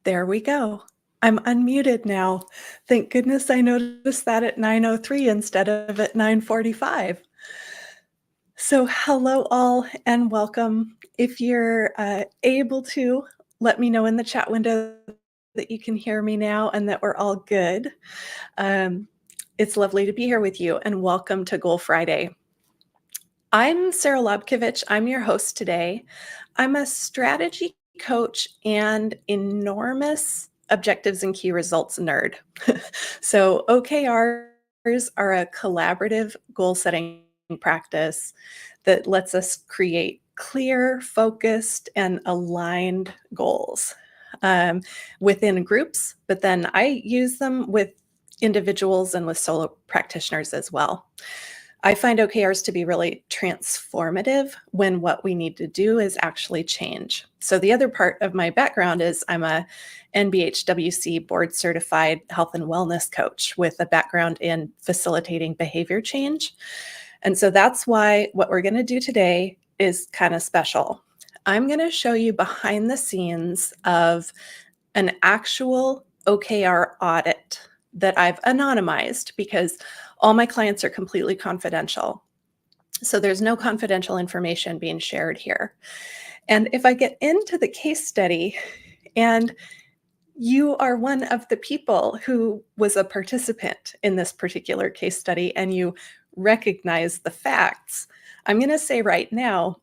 There we go. I'm unmuted now. Thank goodness I noticed that at 9:03 instead of at 9:45. So hello all and welcome. If you're able to, let me know in the chat window that you can hear me now and that we're all good. It's lovely to be here with you and welcome to Goal Friday. I'm Sarah Lobkovich. I'm your host today. I'm a strategy coach and enormous objectives and key results nerd. So OKRs are a collaborative goal setting practice that lets us create clear, focused, and aligned goals within groups, but then I use them with individuals and with solo practitioners as well. I find OKRs to be really transformative when what we need to do is actually change. So the other part of my background is I'm a NBHWC board certified health and wellness coach with a background in facilitating behavior change. And so that's why what we're going to do today is kind of special. I'm going to show you behind the scenes of an actual OKR audit that I've anonymized because all my clients are completely confidential. So there's no confidential information being shared here. And if I get into the case study and you are one of the people who was a participant in this particular case study and you recognize the facts, I'm going to say right now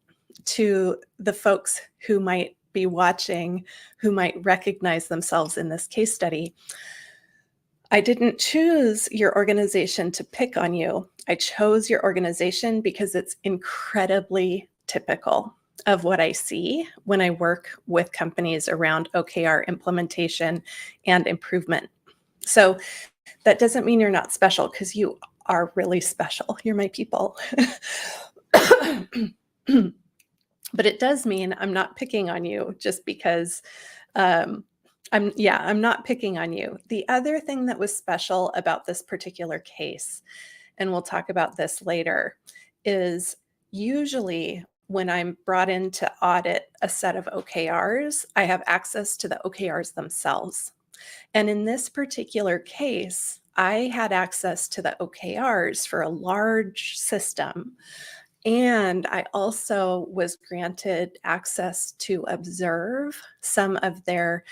to the folks who might be watching, who might recognize themselves in this case study, I didn't choose your organization to pick on you. I chose your organization because it's incredibly typical of what I see when I work with companies around OKR implementation and improvement. So that doesn't mean you're not special, because you are really special. You're my people. But it does mean I'm not picking on you just because I'm not picking on you. The other thing that was special about this particular case, and we'll talk about this later, is usually when I'm brought in to audit a set of OKRs, I have access to the OKRs themselves. And in this particular case, I had access to the OKRs for a large system. And I also was granted access to observe some of their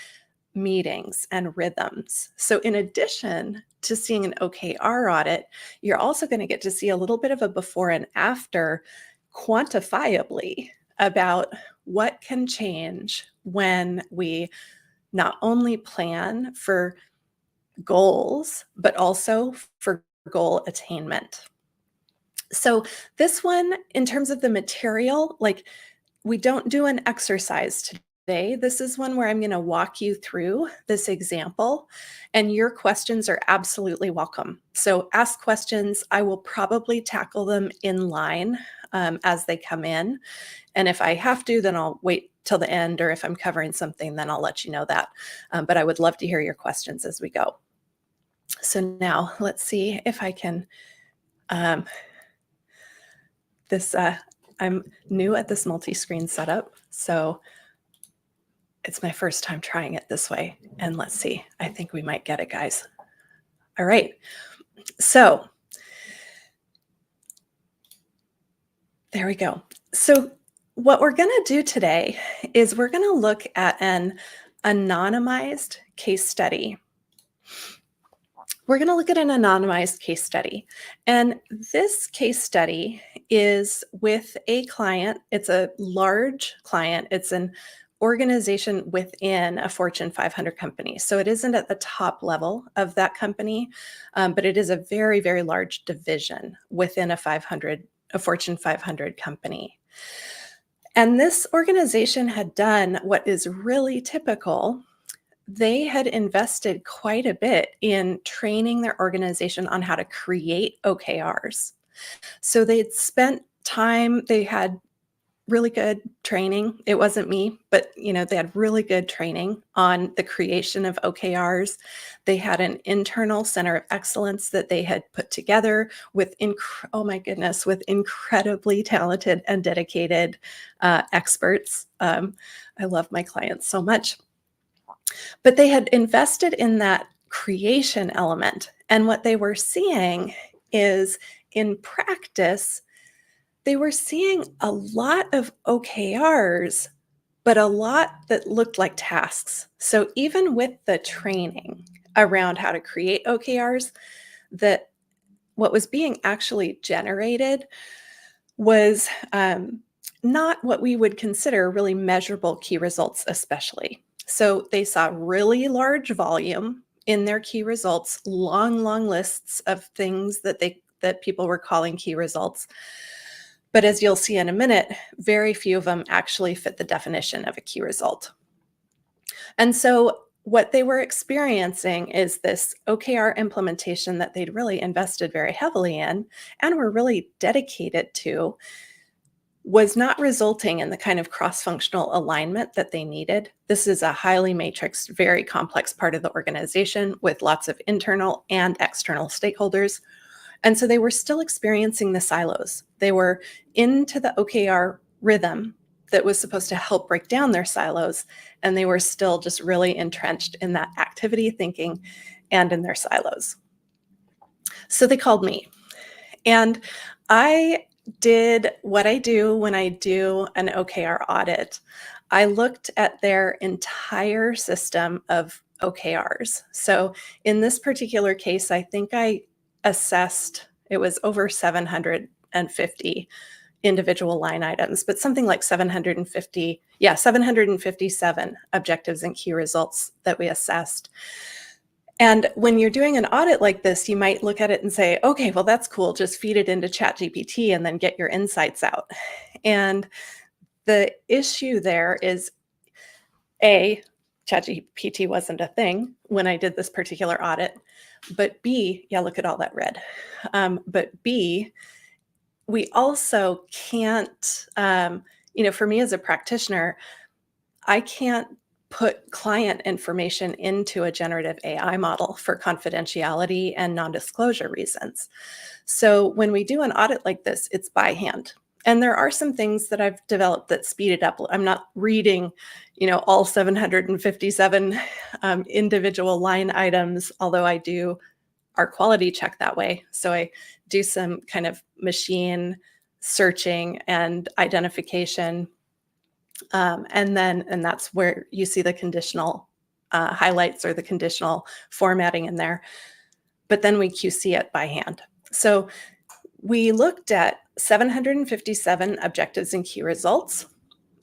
meetings and rhythms. So in addition to seeing an OKR audit, you're also going to get to see a little bit of a before and after quantifiably about what can change when we not only plan for goals, but also for goal attainment. So this one, in terms of the material, like we don't do an exercise today. This is one where I'm going to walk you through this example, and your questions are absolutely welcome. So ask questions. I will probably tackle them in line as they come in. And if I have to, then I'll wait till the end, or if I'm covering something, then I'll let you know that. But I would love to hear your questions as we go. So now let's see if I can I'm new at this multi-screen setup, so it's my first time trying it this way. And let's see, I think we might get it, guys. All right, so there we go. So what we're going to do today is we're going to look at an anonymized case study. We're going to look at an anonymized case study. And this case study is with a client. It's a large client. It's an organization within a Fortune 500 company. So it isn't at the top level of that company, but it is a very, very large division within a Fortune 500 company. And this organization had done what is really typical. They had invested quite a bit in training their organization on how to create OKRs. So they'd spent time, they had really good training. It wasn't me, but they had really good training on the creation of OKRs. They had an internal center of excellence that they had put together with, with incredibly talented and dedicated experts. I love my clients so much. But they had invested in that creation element. And what they were seeing is in practice, they were seeing a lot of OKRs, but a lot that looked like tasks. So even with the training around how to create OKRs, that what was being actually generated was not what we would consider really measurable key results, especially. So they saw really large volume in their key results, long lists of things that people were calling key results. But as you'll see in a minute, very few of them actually fit the definition of a key result. And so what they were experiencing is this OKR implementation that they'd really invested very heavily in and were really dedicated to was not resulting in the kind of cross-functional alignment that they needed. This is a highly matrixed, very complex part of the organization with lots of internal and external stakeholders. And so they were still experiencing the silos. They were into the OKR rhythm that was supposed to help break down their silos. And they were still just really entrenched in that activity thinking and in their silos. So they called me. And I did what I do when I do an OKR audit. I looked at their entire system of OKRs. So in this particular case, I think I assessed, it was over 750 individual line items, but something like 757 objectives and key results that we assessed. And when you're doing an audit like this, you might look at it and say, okay, well, that's cool. Just feed it into ChatGPT and then get your insights out. And the issue there is A, ChatGPT wasn't a thing when I did this particular audit. But B, yeah, look at all that red. But B, we also can't, for me as a practitioner, I can't put client information into a generative AI model for confidentiality and non-disclosure reasons. So when we do an audit like this, it's by hand. And there are some things that I've developed that speed it up. I'm not reading, all 757 individual line items, although I do our quality check that way. So I do some kind of machine searching and identification. And that's where you see the conditional highlights or the conditional formatting in there. But then we QC it by hand. So we looked at 757 objectives and key results.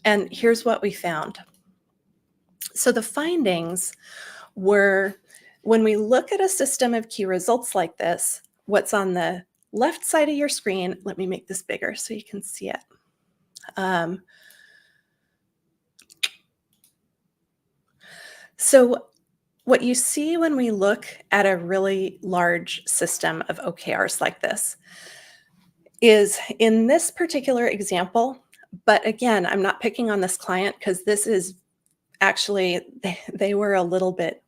And here's what we found. So the findings were, when we look at a system of key results like this, what's on the left side of your screen, let me make this bigger so you can see it. So what you see when we look at a really large system of OKRs like this is in this particular example, but again, I'm not picking on this client because this is actually, they were a little bit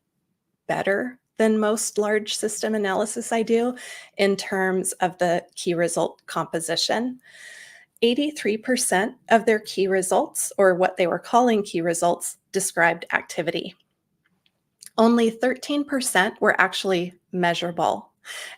better than most large system analysis I do in terms of the key result composition. 83% of their key results, or what they were calling key results, described activity. Only 13% were actually measurable.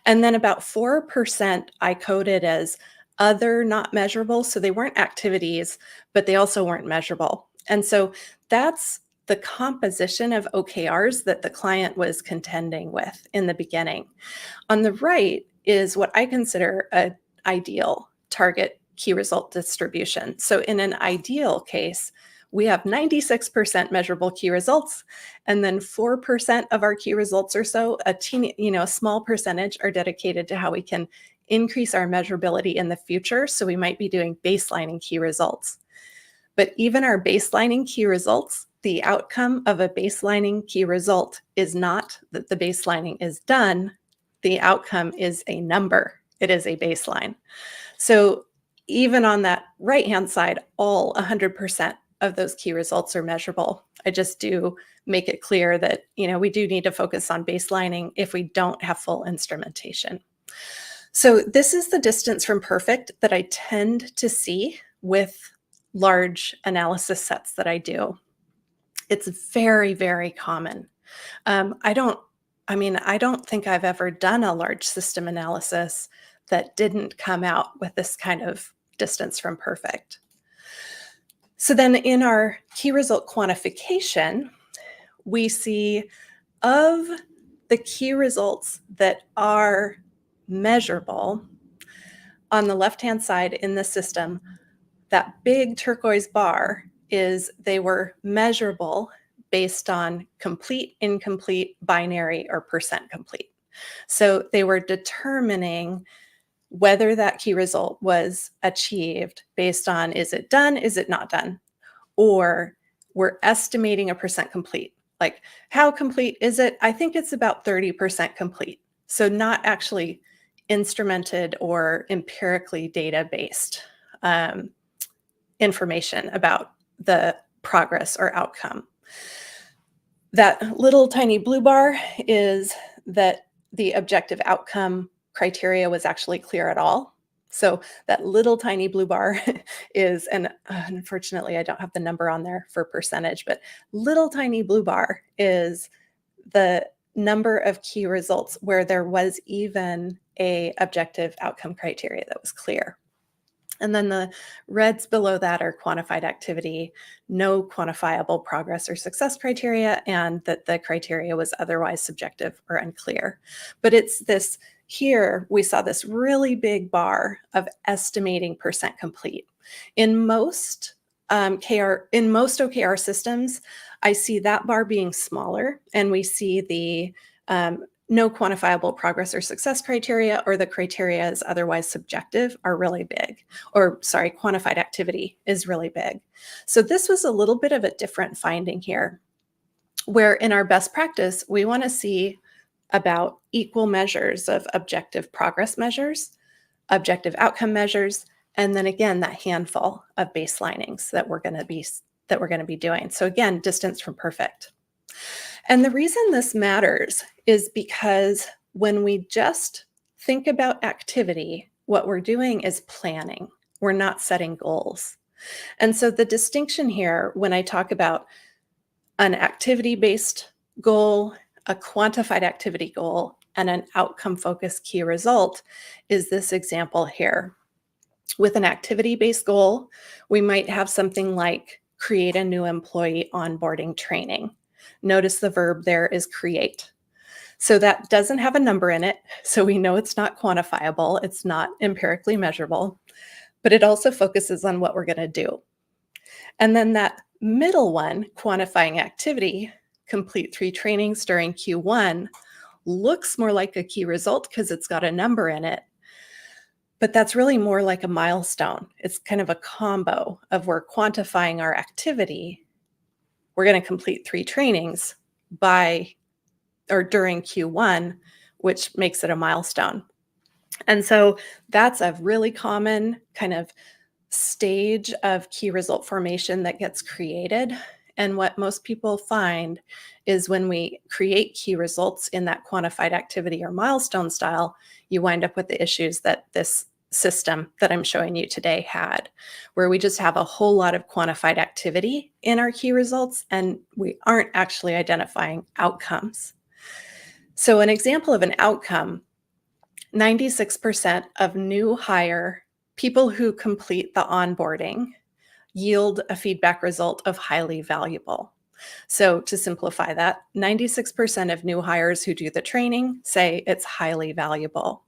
And then about 4% I coded as other not measurable. So they weren't activities, but they also weren't measurable. And so that's the composition of OKRs that the client was contending with in the beginning. On the right is what I consider an ideal target key result distribution. So in an ideal case, we have 96% measurable key results, and then 4% of our key results or so, a small percentage, are dedicated to how we can increase our measurability in the future. So we might be doing baselining key results. But even our baselining key results, the outcome of a baselining key result is not that the baselining is done. The outcome is a number. It is a baseline. So even on that right-hand side, all 100% of those key results are measurable. I just do make it clear that, we do need to focus on baselining if we don't have full instrumentation. So this is the distance from perfect that I tend to see with large analysis sets that I do. It's very, very common. Um, I don't I don't think I've ever done a large system analysis that didn't come out with this kind of distance from perfect. So then in our key result quantification, we see of the key results that are measurable on the left-hand side in the system, that big turquoise bar is they were measurable based on complete, incomplete, binary, or percent complete. So they were determining whether that key result was achieved based on is it done, is it not done? Or we're estimating a percent complete. Like, how complete is it? I think it's about 30% complete. So not actually instrumented or empirically data-based information about the progress or outcome. That little tiny blue bar is that the objective outcome criteria was actually clear at all. So that little tiny blue bar is, and unfortunately I don't have the number on there for percentage, but little tiny blue bar is the number of key results where there was even a objective outcome criteria that was clear. And then the reds below that are quantified activity, no quantifiable progress or success criteria, and that the criteria was otherwise subjective or unclear. But it's this here, we saw this really big bar of estimating percent complete. In most in most OKR systems, I see that bar being smaller, and we see the no quantifiable progress or success criteria, or the criteria is otherwise subjective, are really big. Or sorry, quantified activity is really big. So this was a little bit of a different finding here, where in our best practice, we want to see about equal measures of objective progress measures, objective outcome measures, and then again, that handful of baselinings that we're going to be doing. So again, distance from perfect. And the reason this matters is because when we just think about activity, what we're doing is planning. We're not setting goals. And so the distinction here, when I talk about an activity-based goal, a quantified activity goal, and an outcome-focused key result, is this example here. With an activity-based goal, we might have something like create a new employee onboarding training. Notice the verb there is create. So that doesn't have a number in it, so we know it's not quantifiable, it's not empirically measurable, but it also focuses on what we're going to do. And then that middle one, quantifying activity, complete 3 trainings during Q1, looks more like a key result because it's got a number in it. But that's really more like a milestone. It's kind of a combo of we're quantifying our activity. We're going to complete 3 trainings by or during Q1, which makes it a milestone. And so that's a really common kind of stage of key result formation that gets created. And what most people find is when we create key results in that quantified activity or milestone style, you wind up with the issues that this system that I'm showing you today had, where we just have a whole lot of quantified activity in our key results, and we aren't actually identifying outcomes. So an example of an outcome, 96% of new hire people who complete the onboarding yield a feedback result of highly valuable. So to simplify that, 96% of new hires who do the training say it's highly valuable.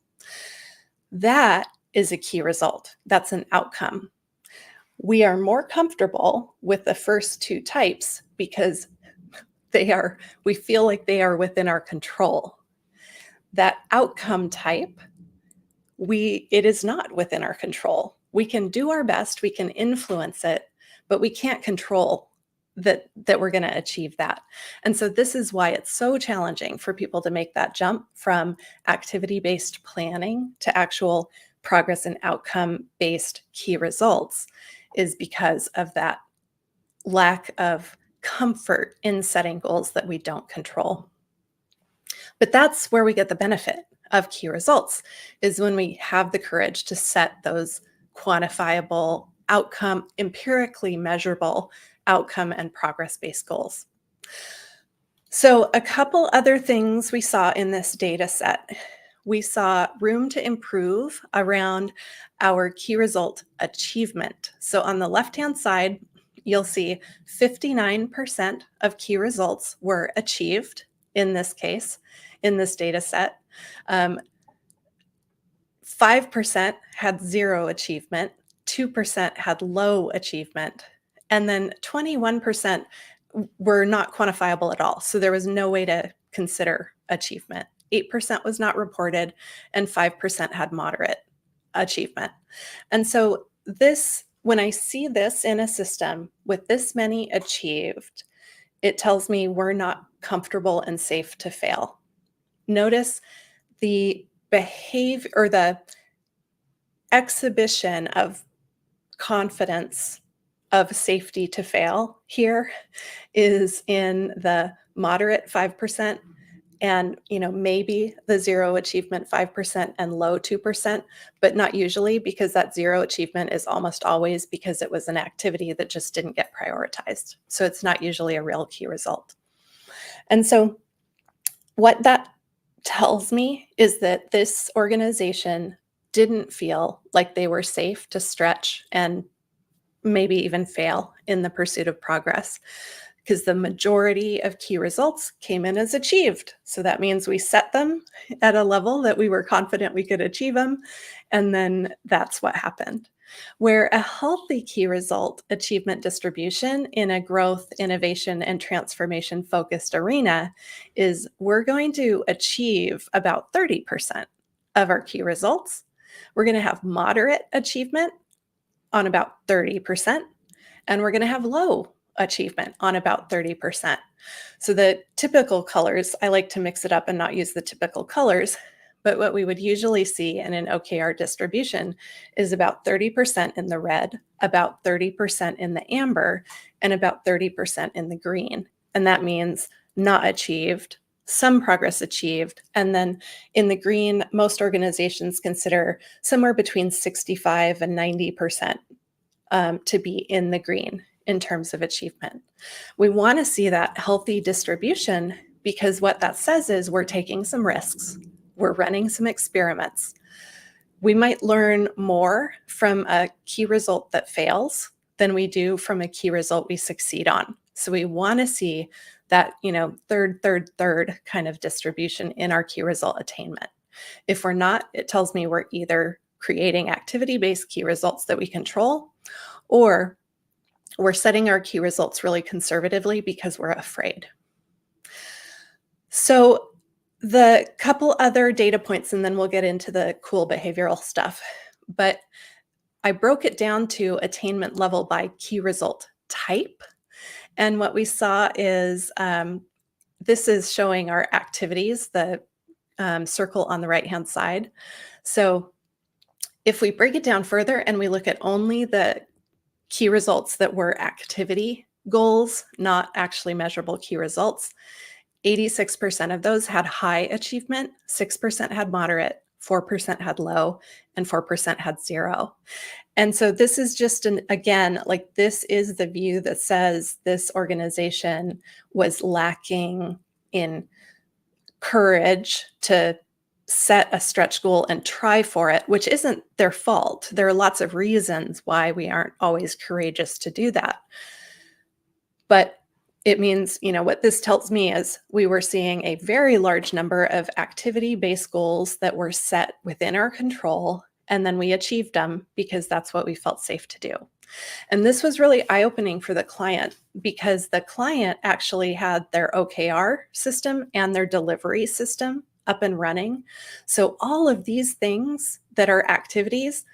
That is a key result. That's an outcome. We are more comfortable with the first 2 types because we feel like they are within our control. That outcome type, it is not within our control. We can do our best, we can influence it, but we can't control that we're going to achieve that. And so this is why it's so challenging for people to make that jump from activity-based planning to actual progress and outcome-based key results, is because of that lack of comfort in setting goals that we don't control. But that's where we get the benefit of key results, is when we have the courage to set those quantifiable, outcome, empirically measurable outcome and progress-based goals. So a couple other things we saw in this data set. We saw room to improve around our key result achievement. So on the left-hand side, you'll see 59% of key results were achieved in this case, in this data set. 5% had zero achievement, 2% had low achievement, and then 21% were not quantifiable at all. So there was no way to consider achievement. 8% was not reported, and 5% had moderate achievement. And so this, when I see this in a system with this many achieved, it tells me we're not comfortable and safe to fail. Notice the behavior or the exhibition of confidence of safety to fail here is in the moderate 5% and maybe the zero achievement 5% and low 2%, but not usually, because that zero achievement is almost always because it was an activity that just didn't get prioritized. So it's not usually a real key result. And so what that tells me is that this organization didn't feel like they were safe to stretch and maybe even fail in the pursuit of progress, because the majority of key results came in as achieved. So that means we set them at a level that we were confident we could achieve them, and then that's what happened. Where a healthy key result achievement distribution in a growth, innovation, and transformation focused arena is we're going to achieve about 30% of our key results. We're going to have moderate achievement on about 30%, and we're going to have low achievement on about 30%. So the typical colors, I like to mix it up and not use the typical colors, but what we would usually see in an OKR distribution is about 30% in the red, about 30% in the amber, and about 30% in the green. And that means not achieved, some progress achieved. And then in the green, most organizations consider somewhere between 65 and 90% to be in the green in terms of achievement. We want to see that healthy distribution, because what that says is we're taking some risks. We're running some experiments. We might learn more from a key result that fails than we do from a key result we succeed on. So we want to see that, third kind of distribution in our key result attainment. If we're not, it tells me we're either creating activity-based key results that we control, or we're setting our key results really conservatively because we're afraid. So the couple other data points, and then we'll get into the cool behavioral stuff, but I broke it down to attainment level by key result type. And what we saw is this is showing our activities, the circle on the right-hand side. So if we break it down further and we look at only the key results that were activity goals, not actually measurable key results, 86% of those had high achievement, 6% had moderate, 4% had low, and 4% had zero. And so this is just again, like this is the view that says this organization was lacking in courage to set a stretch goal and try for it, which isn't their fault. There are lots of reasons why we aren't always courageous to do that. But it means, what this tells me is we were seeing a very large number of activity-based goals that were set within our control, and then we achieved them because that's what we felt safe to do. And this was really eye-opening for the client, because the client actually had their OKR system and their delivery system up and running. So all of these things that are activities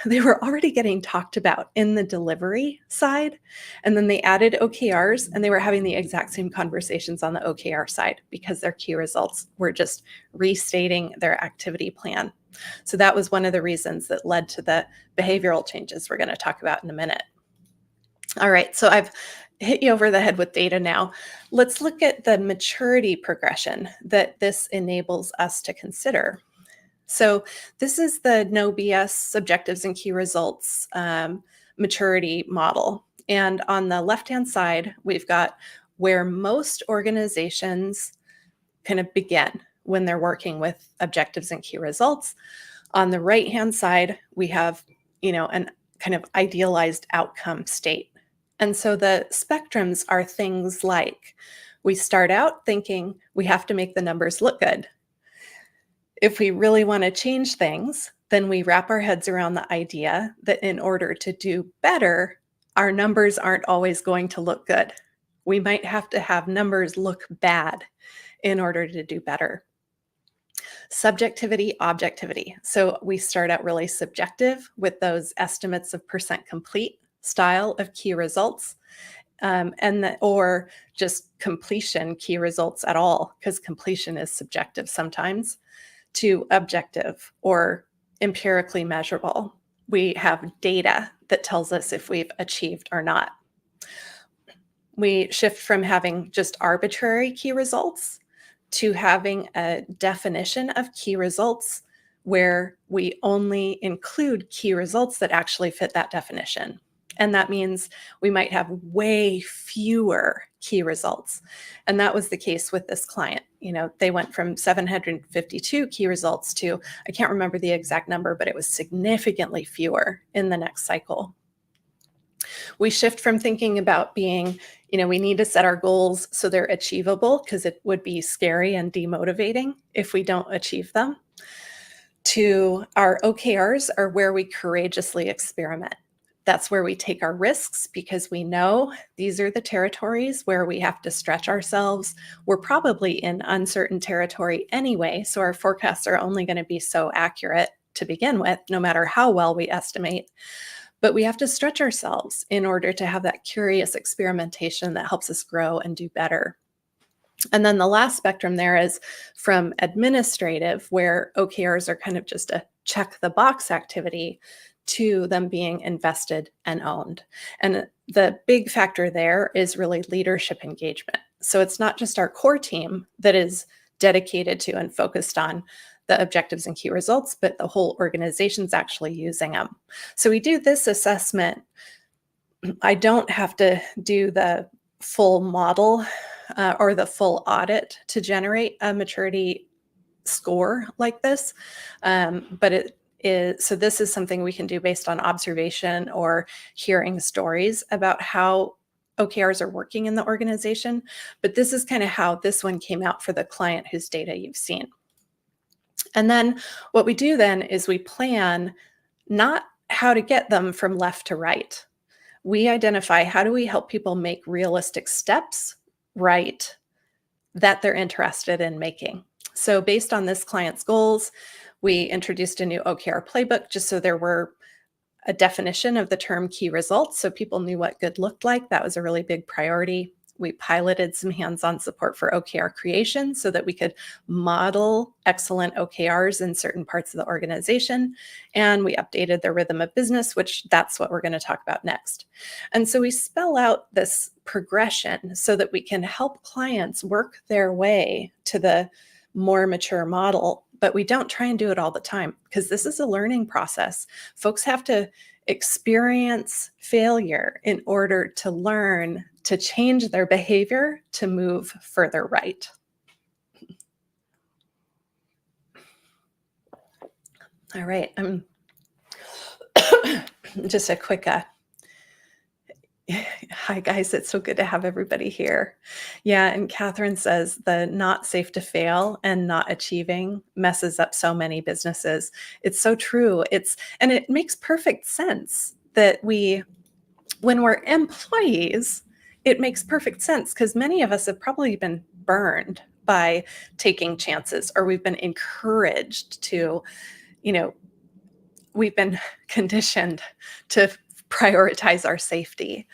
they were already getting talked about in the delivery side. And then they added OKRs, and they were having the exact same conversations on the OKR side because their key results were just restating their activity plan. So that was one of the reasons that led to the behavioral changes we're going to talk about in a minute. All right, so I've hit you over the head with data now. Let's look at the maturity progression that this enables us to consider. So this is the no BS objectives and key results maturity model. And on the left-hand side, we've got where most organizations kind of begin when they're working with objectives and key results. On the right-hand side, we have, an kind of idealized outcome state. And so the spectrums are things like we start out thinking we have to make the numbers look good. If we really want to change things, then we wrap our heads around the idea that in order to do better, our numbers aren't always going to look good. We might have to have numbers look bad in order to do better. Subjectivity, objectivity. So we start out really subjective with those estimates of percent complete style of key results, or just completion key results at all, because completion is subjective sometimes, to objective or empirically measurable. We have data that tells us if we've achieved or not. We shift from having just arbitrary key results to having a definition of key results where we only include key results that actually fit that definition. And that means we might have way fewer key results. And that was the case with this client. They went from 752 key results to, I can't remember the exact number, but it was significantly fewer in the next cycle. We shift from thinking about being, we need to set our goals so they're achievable, because it would be scary and demotivating if we don't achieve them, to our OKRs are where we courageously experiment. That's where we take our risks because we know these are the territories where we have to stretch ourselves. We're probably in uncertain territory anyway, so our forecasts are only going to be so accurate to begin with, no matter how well we estimate. But we have to stretch ourselves in order to have that curious experimentation that helps us grow and do better. And then the last spectrum there is from administrative, where OKRs are kind of just a check the box activity, to them being invested and owned. And the big factor there is really leadership engagement. So it's not just our core team that is dedicated to and focused on the objectives and key results, but the whole organization's actually using them. So we do this assessment. I don't have to do the full model or the full audit to generate a maturity score like this, but so this is something we can do based on observation or hearing stories about how OKRs are working in the organization. But this is kind of how this one came out for the client whose data you've seen. And then what we do then is we plan not how to get them from left to right. We identify how do we help people make realistic steps right that they're interested in making. So based on this client's goals, we introduced a new OKR playbook just so there were a definition of the term key results so people knew what good looked like. That was a really big priority. We piloted some hands-on support for OKR creation so that we could model excellent OKRs in certain parts of the organization. And we updated the rhythm of business, which that's what we're going to talk about next. And so we spell out this progression so that we can help clients work their way to the more mature model, but we don't try and do it all the time because this is a learning process. Folks have to experience failure in order to learn to change their behavior to move further right. All right, just a quick hi guys, it's so good to have everybody here. Yeah, and Catherine says the not safe to fail and not achieving messes up so many businesses. It's so true. And it makes perfect sense that when we're employees, it makes perfect sense because many of us have probably been burned by taking chances, or we've been encouraged to, we've been conditioned to prioritize our safety.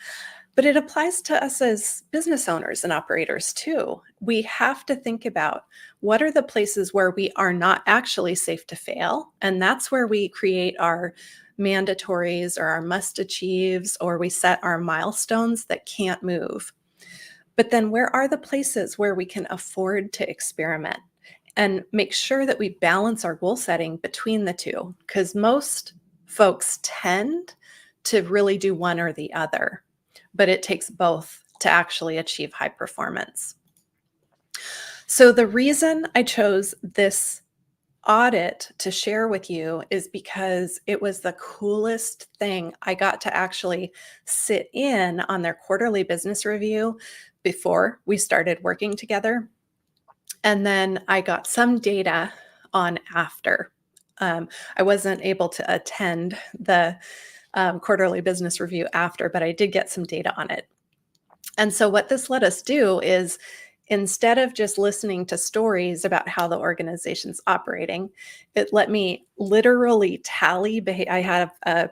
But it applies to us as business owners and operators too. We have to think about what are the places where we are not actually safe to fail. And that's where we create our mandatories or our must achieves, or we set our milestones that can't move. But then where are the places where we can afford to experiment and make sure that we balance our goal setting between the two? Because most folks tend to really do one or the other. but it takes both to actually achieve high performance. So the reason I chose this audit to share with you is because it was the coolest thing. I got to actually sit in on their quarterly business review before we started working together. And then I got some data on after. I wasn't able to attend the quarterly business review after, but I did get some data on it. And so what this let us do is, instead of just listening to stories about how the organization's operating, it let me literally tally. I have a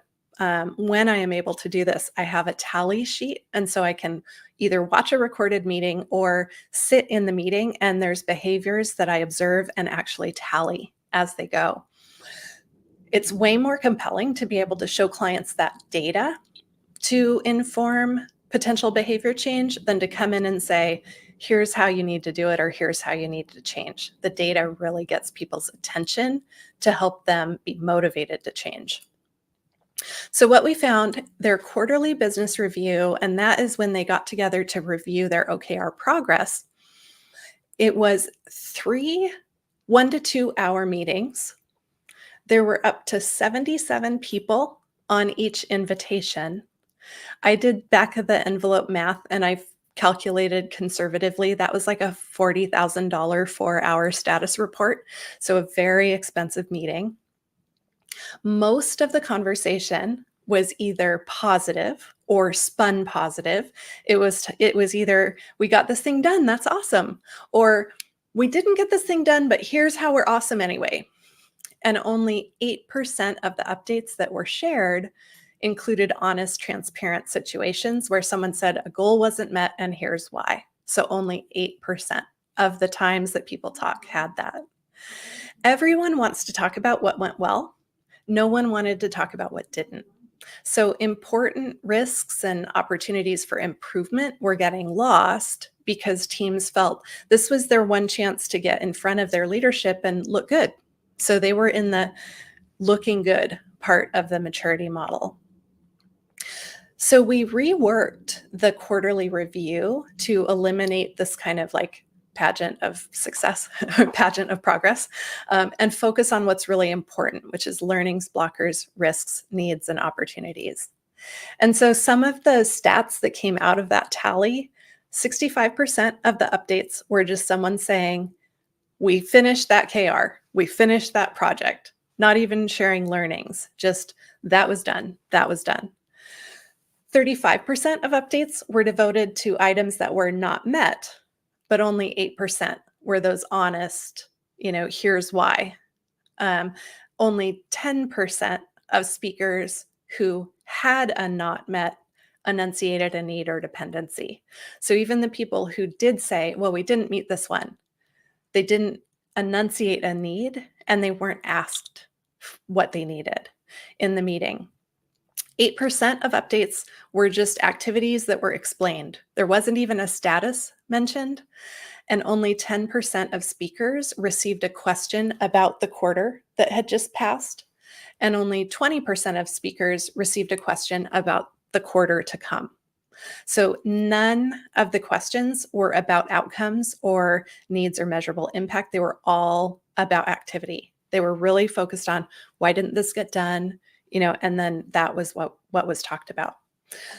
when I am able to do this, I have a tally sheet, and so I can either watch a recorded meeting or sit in the meeting, and there's behaviors that I observe and actually tally as they go. It's way more compelling to be able to show clients that data to inform potential behavior change than to come in and say, here's how you need to do it, or here's how you need to change. The data really gets people's attention to help them be motivated to change. So what we found, their quarterly business review, and that is when they got together to review their OKR progress, it was 3 1 to 2 hour meetings. There were up to 77 people on each invitation. I did back of the envelope math, and I calculated conservatively that was like a $40,000 4-hour status report. So a very expensive meeting. Most of the conversation was either positive or spun positive. It was either, we got this thing done, that's awesome, or we didn't get this thing done, but here's how we're awesome anyway. And only 8% of the updates that were shared included honest, transparent situations where someone said a goal wasn't met and here's why. So only 8% of the times that people talk had that. Everyone wants to talk about what went well. No one wanted to talk about what didn't. So important risks and opportunities for improvement were getting lost because teams felt this was their one chance to get in front of their leadership and look good. So they were in the looking good part of the maturity model. So we reworked the quarterly review to eliminate this kind of like pageant of success, pageant of progress, and focus on what's really important, which is learnings, blockers, risks, needs, and opportunities. And so some of the stats that came out of that tally, 65% of the updates were just someone saying, we finished that KR, we finished that project, not even sharing learnings, just that was done, that was done. 35% of updates were devoted to items that were not met, but only 8% were those honest, here's why. Only 10% of speakers who had a not met enunciated a need or dependency. So even the people who did say, well, we didn't meet this one, they didn't enunciate a need and they weren't asked what they needed in the meeting. 8% of updates were just activities that were explained. There wasn't even a status mentioned, and only 10% of speakers received a question about the quarter that had just passed, and only 20% of speakers received a question about the quarter to come. So none of the questions were about outcomes or needs or measurable impact. They were all about activity. They were really focused on why didn't this get done? And then that was what was talked about.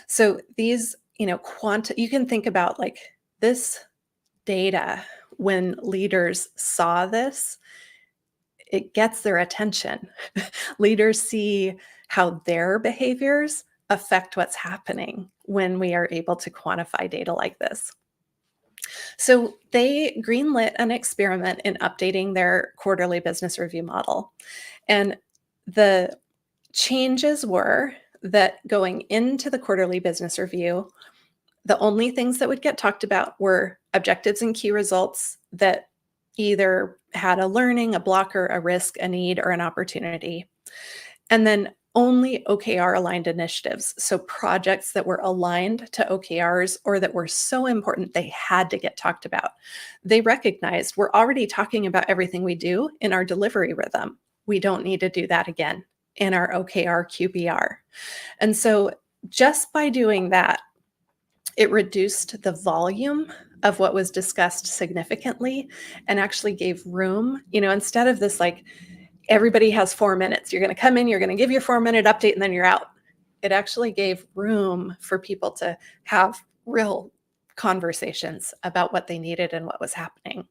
So these, you can think about like this data, when leaders saw this, it gets their attention. Leaders see how their behaviors affect what's happening when we are able to quantify data like this. So they greenlit an experiment in updating their quarterly business review model. And the changes were that going into the quarterly business review, the only things that would get talked about were objectives and key results that either had a learning, a blocker, a risk, a need, or an opportunity. And then only OKR aligned initiatives. So projects that were aligned to OKRs or that were so important they had to get talked about. They recognized we're already talking about everything we do in our delivery rhythm. We don't need to do that again in our OKR QBR. And so just by doing that, It reduced the volume of what was discussed significantly and actually gave room, instead of this like everybody has 4 minutes. You're going to come in, you're going to give your 4-minute update, and then you're out. It actually gave room for people to have real conversations about what they needed and what was happening.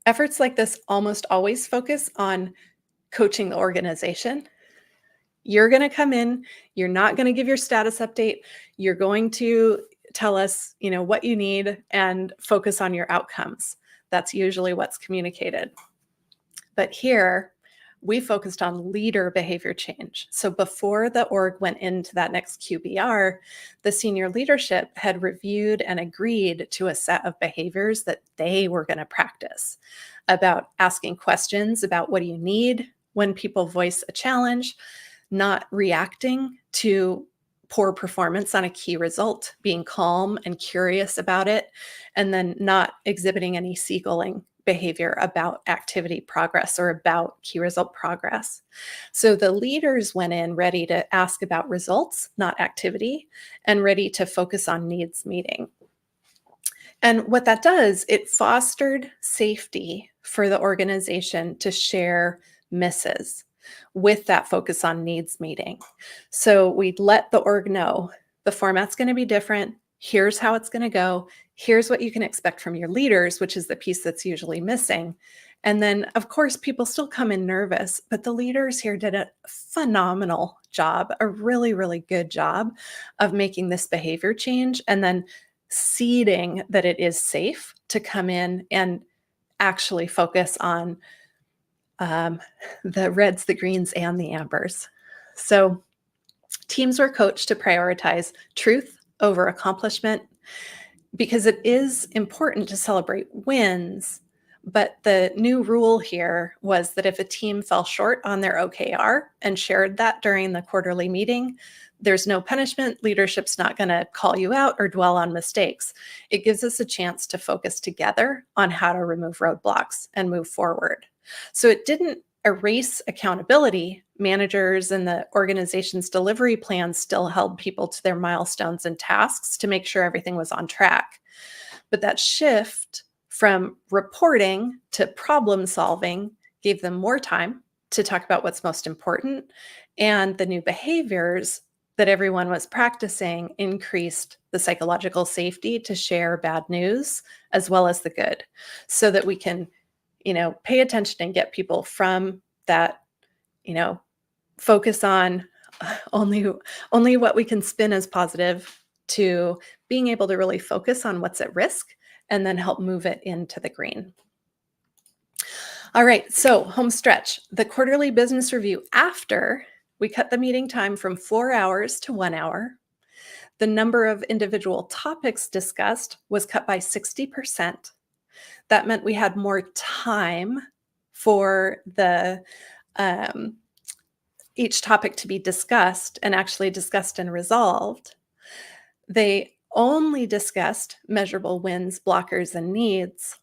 Efforts like this almost always focus on coaching the organization. You're going to come in, you're not going to give your status update. You're going to tell us, what you need and focus on your outcomes. That's usually what's communicated. But here, we focused on leader behavior change. So before the org went into that next QBR, the senior leadership had reviewed and agreed to a set of behaviors that they were going to practice about asking questions about what do you need when people voice a challenge, not reacting to poor performance on a key result, being calm and curious about it, and then not exhibiting any seaguling behavior about activity progress or about key result progress. So the leaders went in ready to ask about results, not activity, and ready to focus on needs meeting. And what that does, it fostered safety for the organization to share misses with that focus on needs meeting. So we'd let the org know the format's going to be different. Here's how it's going to go. Here's what you can expect from your leaders, which is the piece that's usually missing. And then, of course, people still come in nervous, but the leaders here did a phenomenal job, a really, really good job of making this behavior change and then seeding that it is safe to come in and actually focus on the reds, the greens, and the ambers. So teams were coached to prioritize truth over accomplishment because it is important to celebrate wins. But the new rule here was that if a team fell short on their OKR and shared that during the quarterly meeting, there's no punishment. Leadership's not going to call you out or dwell on mistakes. It gives us a chance to focus together on how to remove roadblocks and move forward. So it didn't erase accountability. Managers and the organization's delivery plans still held people to their milestones and tasks to make sure everything was on track. But that shift from reporting to problem solving gave them more time to talk about what's most important. And the new behaviors that everyone was practicing increased the psychological safety to share bad news as well as the good, so that we can, pay attention and get people from that, focus on only what we can spin as positive to being able to really focus on what's at risk and then help move it into the green. All right, so home stretch. The quarterly business review after, we cut the meeting time from 4 hours to 1 hour. The number of individual topics discussed was cut by 60%. That meant we had more time for the each topic to be discussed and actually discussed and resolved. They only discussed measurable wins, blockers, and needs,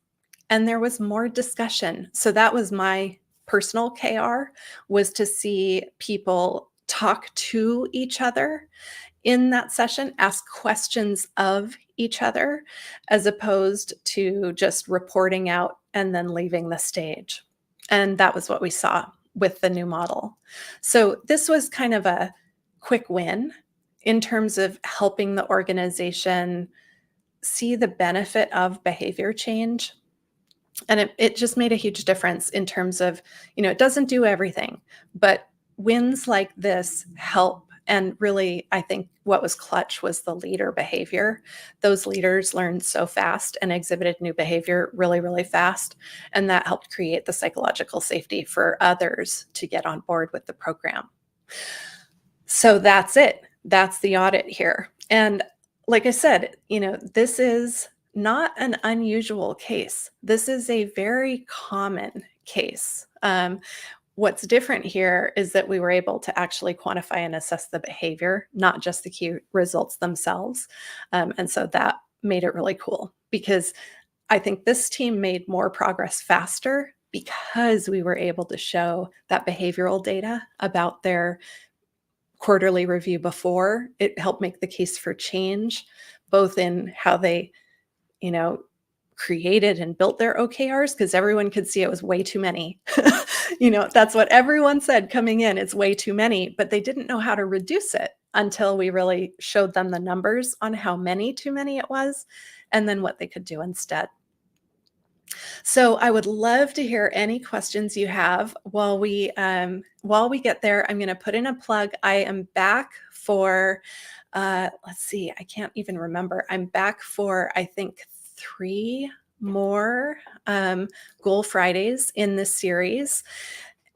and there was more discussion. So that was my personal KR, was to see people talk to each other in that session, ask questions of each other, as opposed to just reporting out and then leaving the stage. And that was what we saw with the new model. So this was kind of a quick win in terms of helping the organization see the benefit of behavior change. And it just made a huge difference in terms of, it doesn't do everything, but wins like this help. And really, I think what was clutch was the leader behavior. Those leaders learned so fast and exhibited new behavior really, really fast. And that helped create the psychological safety for others to get on board with the program. So that's it. That's the audit here. And like I said, this is not an unusual case. This is a very common case. What's different here is that we were able to actually quantify and assess the behavior, not just the key results themselves. And so that made it really cool, because I think this team made more progress faster because we were able to show that behavioral data about their quarterly review before. It helped make the case for change, both in how they, you know, created and built their OKRs, because everyone could see it was way too many. That's what everyone said coming in. It's way too many, but they didn't know how to reduce it until we really showed them the numbers on how many too many it was, and then what they could do instead. So I would love to hear any questions you have while we get there. I'm going to put in a plug. I am back for let's see, I can't even remember. I'm back for, I think, 3 more Goal Fridays in this series.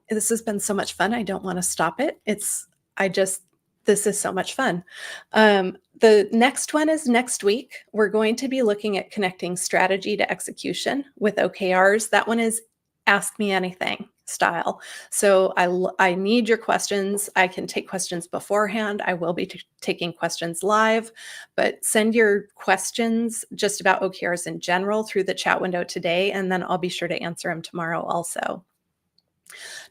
This has been so much fun. I don't want to stop it. This is so much fun. The next one is next week. We're going to be looking at connecting strategy to execution with OKRs. That one is ask me anything style. So I need your questions. I can take questions beforehand. I will be taking questions live, but send your questions just about OKRs in general through the chat window today, and then I'll be sure to answer them tomorrow also.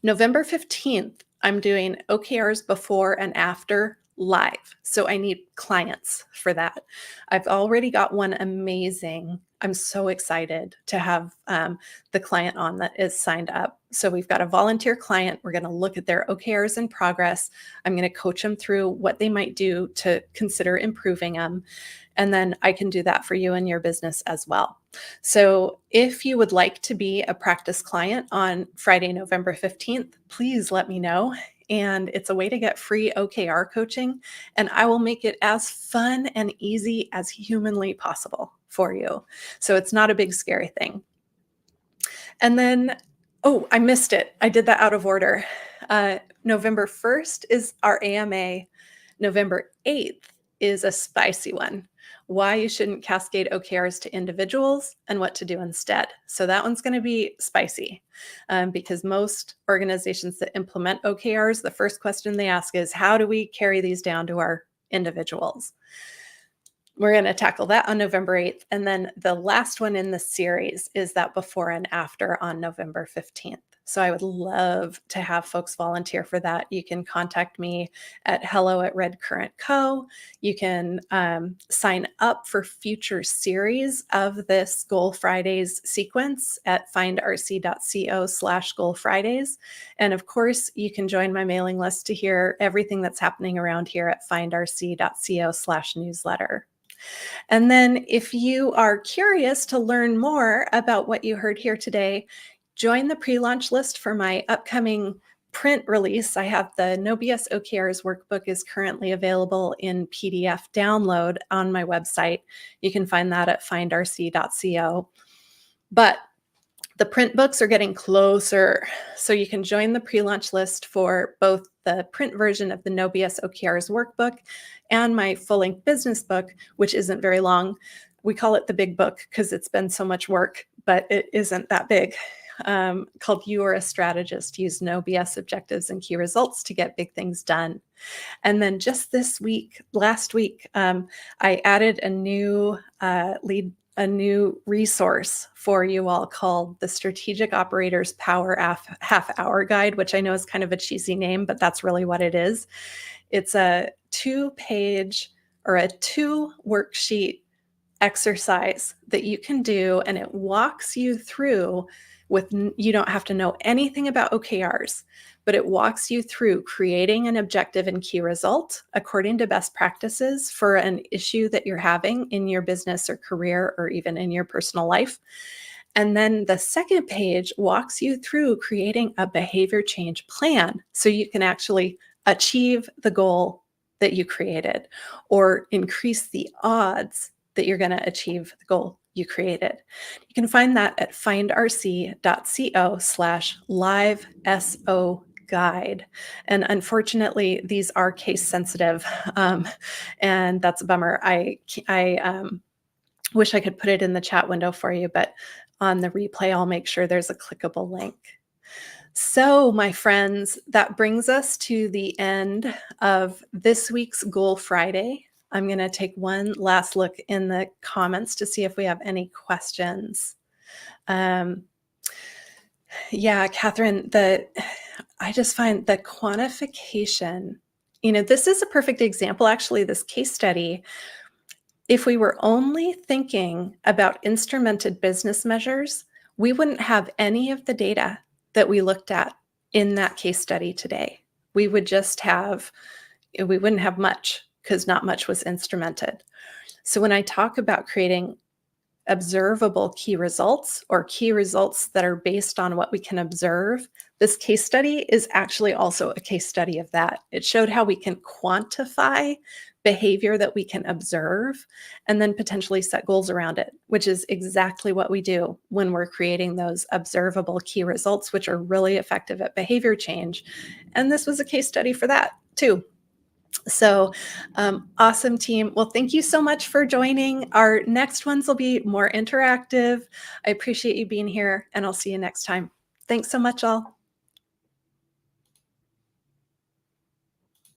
November 15th, I'm doing OKRs before and after live. So I need clients for that. I've already got one amazing. I'm so excited to have the client on that is signed up. So we've got a volunteer client. We're going to look at their OKRs in progress. I'm going to coach them through what they might do to consider improving them. And then I can do that for you and your business as well. So if you would like to be a practice client on Friday, November 15th, please let me know. And it's a way to get free OKR coaching, and I will make it as fun and easy as humanly possible for you. So it's not a big, scary thing. And then, oh, I missed it. I did that out of order. November 1st is our AMA. November 8th is a spicy one. Why you shouldn't cascade OKRs to individuals and what to do instead. So that one's going to be spicy because most organizations that implement OKRs, the first question they ask is, how do we carry these down to our individuals? We're going to tackle that on November 8th. And then the last one in the series is that before and after on November 15th. So I would love to have folks volunteer for that. You can contact me at hello@redcurrentco. You can sign up for future series of this Goal Fridays sequence at findrc.co/Goal Fridays. And of course, you can join my mailing list to hear everything that's happening around here at findrc.co/newsletter. And then if you are curious to learn more about what you heard here today, join the pre-launch list for my upcoming print release. I have the No BS OKRs workbook is currently available in PDF download on my website. You can find that at findrc.co. But the print books are getting closer, so you can join the pre-launch list for both the print version of the No BS OKRs workbook and my full-length business book, which isn't very long. We call it the big book because it's been so much work, but it isn't that big. Called You Are a Strategist, Use No BS Objectives and Key Results to Get Big Things Done. And then just last week, I added a new resource for you all called the Strategic Operators Power Half Hour Guide, which I know is kind of a cheesy name, but that's really what it is. It's a 2-page or a 2-worksheet exercise that you can do, and it walks you through you don't have to know anything about OKRs, but it walks you through creating an objective and key result according to best practices for an issue that you're having in your business or career or even in your personal life. And then the second page walks you through creating a behavior change plan so you can actually achieve the goal that you created or increase the odds that you're going to achieve the goal you created. You can find that at findrc.co/live-SO-guide. And unfortunately, these are case sensitive, and that's a bummer. I wish I could put it in the chat window for you, but on the replay, I'll make sure there's a clickable link. So, my friends, that brings us to the end of this week's Goal Friday. I'm going to take one last look in the comments to see if we have any questions. Yeah, Catherine, I just find the quantification, this is a perfect example, actually, this case study. If we were only thinking about instrumented business measures, we wouldn't have any of the data that we looked at in that case study today. We would just have, we wouldn't have much because not much was instrumented. So when I talk about creating observable key results or key results that are based on what we can observe, this case study is actually also a case study of that. It showed how we can quantify behavior that we can observe and then potentially set goals around it, which is exactly what we do when we're creating those observable key results, which are really effective at behavior change. And this was a case study for that too. So awesome team. Well, thank you so much for joining. Our next ones will be more interactive. I appreciate you being here, and I'll see you next time. Thanks so much, all.